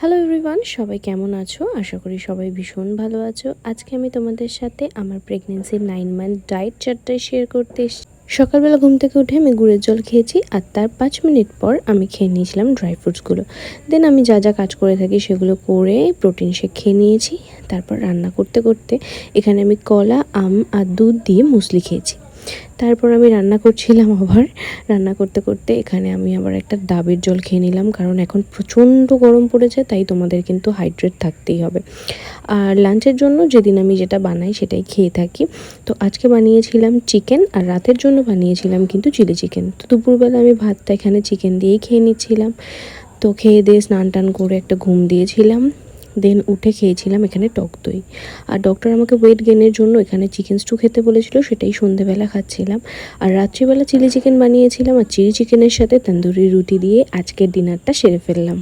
Hello everyone, সবাই কেমন আছো? আশা করি সবাই ভীষণ ভালো আছো। আজকে আমি তোমাদের সাথে আমার প্রেগনেন্সির 9 মান্থ ডায়েট চার্টটাই শেয়ার করতে এসেছি। সকালবেলা ঘুম থেকে উঠে আমি গুড়ের জল খেয়েছি, আর তার 5 মিনিট পর আমি খেয়ে নিয়েছিলাম ড্রাই ফ্রুটসগুলো। দেন আমি যা যা কাজ করে থাকি সেগুলো করে প্রোটিন শেক খেয়ে নিয়েছি। তারপর রান্না করতে করতে এখানে আমি কলা, আম আর দুধ দিয়ে মুসলি খেয়েছি। তারপর আমি রান্না করছিলাম, রান্না করতে করতে এখানে আমি আবার একটা ডাবের জল খেয়ে নিলাম, কারণ এখন প্রচণ্ড গরম পড়েছে, তাই তোমাদের কিন্তু হাইড্রেট থাকতেই হবে। আর লাঞ্চের জন্য যেদিন আমি যেটা বানাই সেটাই খেয়ে থাকি। তো আজকে বানিয়েছিলাম চিকেন, আর রাতের জন্য বানিয়েছিলাম কিন্তু চিলি চিকেন। তো দুপুরবেলা আমি ভাতটা এখানে চিকেন দিয়েই খেয়ে নিচ্ছিলাম। তো খেয়ে দিয়ে স্নান টান করে একটা ঘুম দিয়েছিলাম। দেন উঠে খেয়েছিলাম এখানে টক দই। আর ডক্টর আমাকে ওয়েট গেনের জন্য এখানে চিকেন স্টু খেতে বলেছিল, সেটাই সন্ধেবেলা খাচ্ছিলাম। আর রাত্রিবেলা চিলি চিকেন বানিয়েছিলাম, আর চিলি চিকেনের সাথে তন্দুরি রুটি দিয়ে আজকের ডিনারটা সেরে ফেললাম।